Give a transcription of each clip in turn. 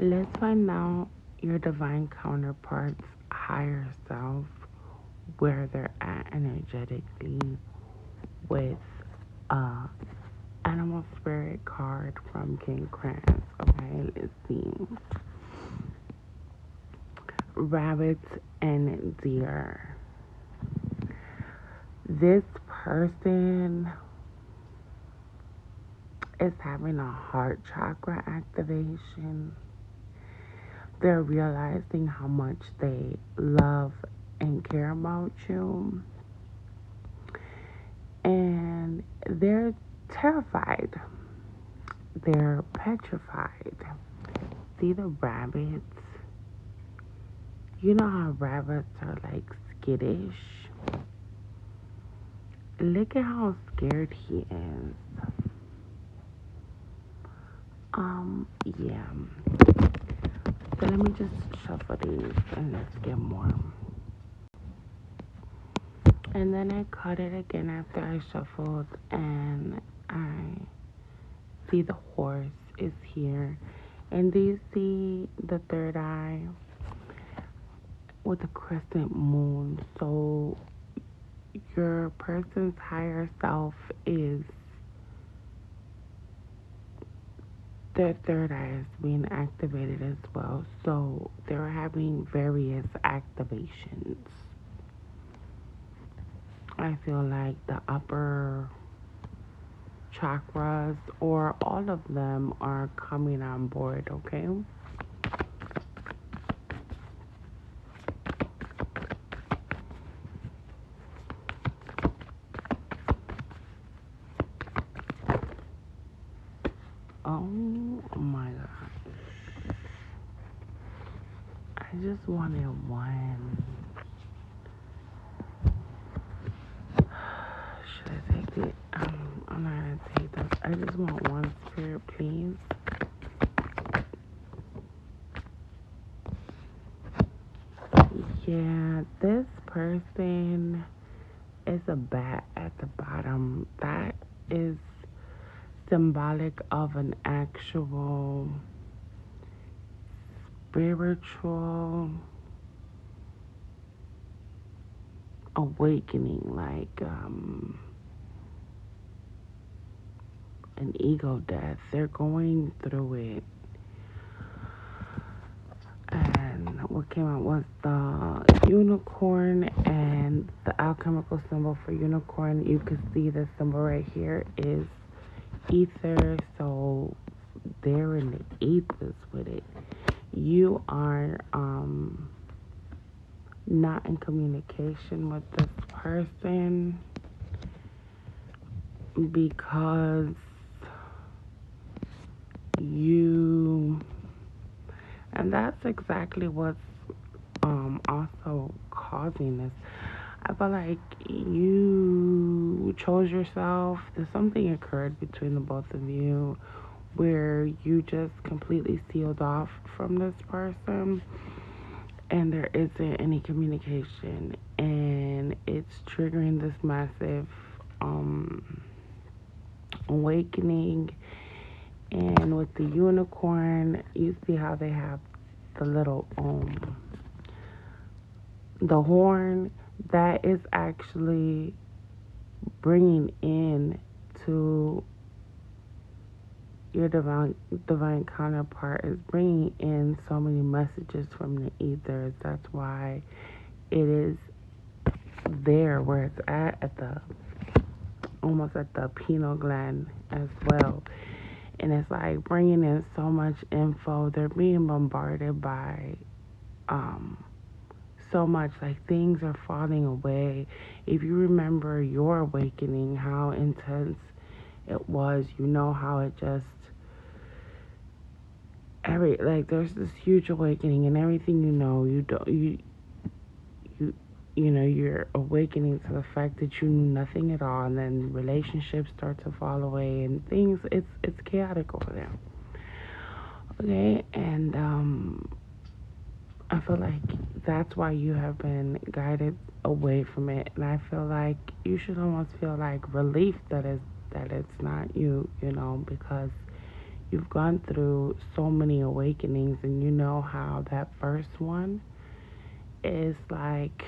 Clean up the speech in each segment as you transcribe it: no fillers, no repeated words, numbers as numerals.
Let's find out your divine counterpart's higher self, where they're at energetically with a animal spirit card from King Krantz. Okay, let's see. Rabbits and deer. This person is having a heart chakra activation. They're realizing how much they love and care about you. And they're terrified. They're petrified. See the rabbits? You know how rabbits are like skittish? Look at how scared he is. Yeah. So let me just shuffle these and let's get more. And then I cut it again after I shuffled, and I see the horse is here. And do you see the third eye with the crescent moon? So your person's higher self is, their third eye is being activated as well. So they're having various activations. I feel like the upper chakras or all of them are coming on board, okay? Oh my god. I just wanted one. Should I take it? I'm not gonna take this. I just want one spirit, please. Yeah, this person is a bat at the bottom. That is symbolic of an actual spiritual awakening, like an ego death. They're going through it. And what came out was the unicorn and the alchemical symbol for unicorn. You can see the symbol right here is ether. So they're in the ethers with it. You are not in communication with this person because you, and that's exactly what's also causing this. I feel like you chose yourself. There's something occurred between the both of you where you just completely sealed off from this person and there isn't any communication, and it's triggering this massive awakening. And with the unicorn, you see how they have the little the horn that is actually bringing in to your divine counterpart, is bringing in so many messages from the ethers. That's why it is there where it's at the almost at the pineal gland as well. And it's like bringing in so much info. They're being bombarded by so much, like things are falling away. If you remember your awakening, how intense it was, you know how it just there's this huge awakening, and everything you don't you you know, you're awakening to the fact that you knew nothing at all, and then relationships start to fall away and things, it's chaotic over there. Okay, and I feel like that's why you have been guided away from it, and I feel like you should almost feel like relief that it's not you, you know, because you've gone through so many awakenings, and you know how that first one is like,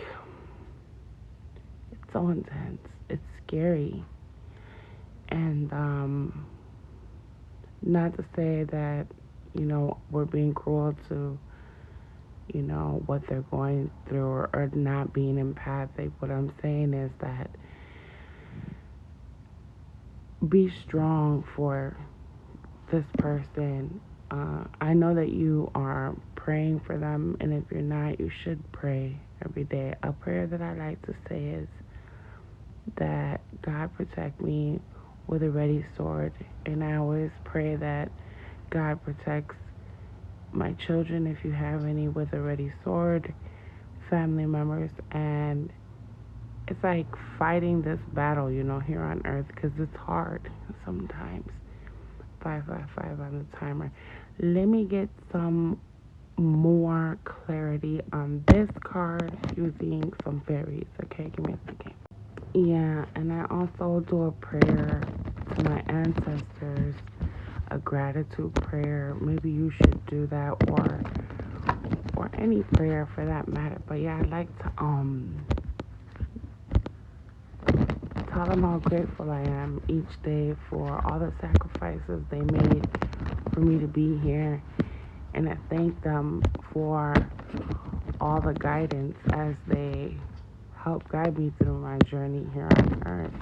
it's so intense, it's scary. And not to say that, we're being cruel to, what they're going through, or not being empathic. What I'm saying is that be strong for this person. I know that you are praying for them, and if you're not, you should pray every day. A prayer that I like to say is that God protect me with a ready sword, and I always pray that God protects my children, if you have any, with a ready sword, family members, and it's like fighting this battle, here on earth, because it's hard sometimes. 555 on the timer. Let me get some more clarity on this card using some fairies. Okay, give me a second. Yeah, and I also do a prayer to my ancestors, a gratitude prayer. Maybe you should do that, or any prayer for that matter. But yeah, I'd like to tell them how grateful I am each day for all the sacrifices they made for me to be here. And I thank them for all the guidance as they help guide me through my journey here on earth.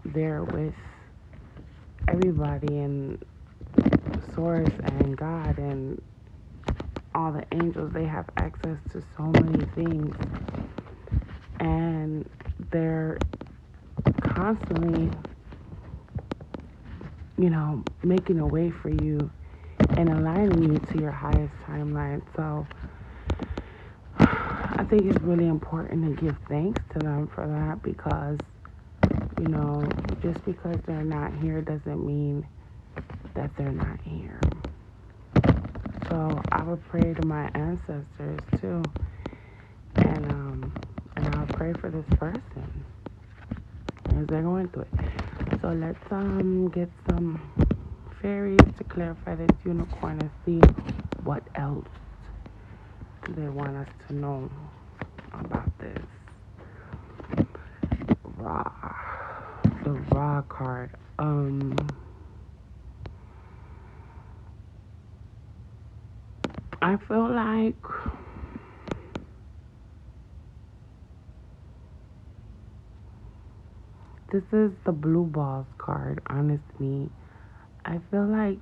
They're with everybody, and Source and God and all the angels. They have access to so many things, and they're constantly, making a way for you and aligning you to your highest timeline. So I think it's really important to give thanks to them for that, because, just because they're not here doesn't mean that they're not here. So I would pray to my ancestors too, and I'll pray for this person as they're going through it. So let's get some fairies to clarify this unicorn and see what else do they want us to know about this. The raw card. I feel like this is the blue balls card, honestly. I feel like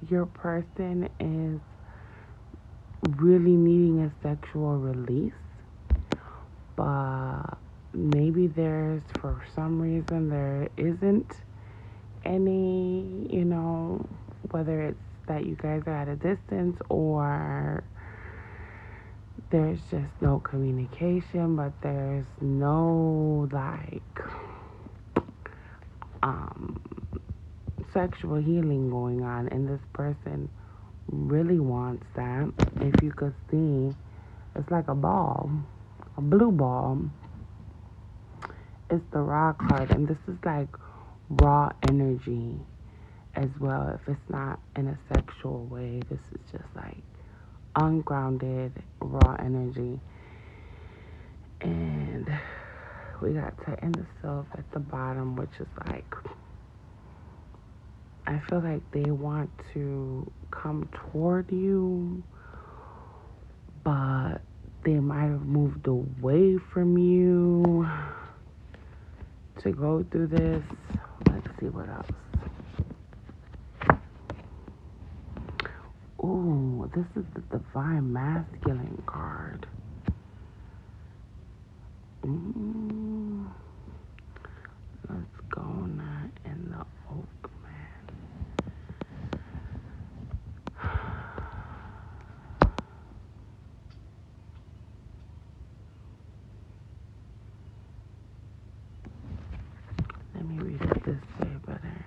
your person is really needing a sexual release, but maybe for some reason, there isn't any, whether it's that you guys are at a distance, or there's just no communication, but there's no sexual healing going on, and this person really wants that. If you could see, it's like a ball, a blue ball. It's the raw card, and this is like raw energy as well. If it's not in a sexual way, this is just like ungrounded raw energy. And we got to end the self at the bottom, which is like, I feel like they want to come toward you, but they might have moved away from you to go through this. Let's see what else. Ooh, this is the Divine Masculine card. Let's go now in the Oak Man. Let me read it this way better.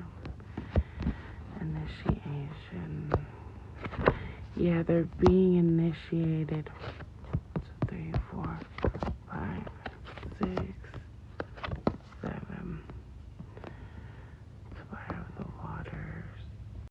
Initiation. Yeah, they're being initiated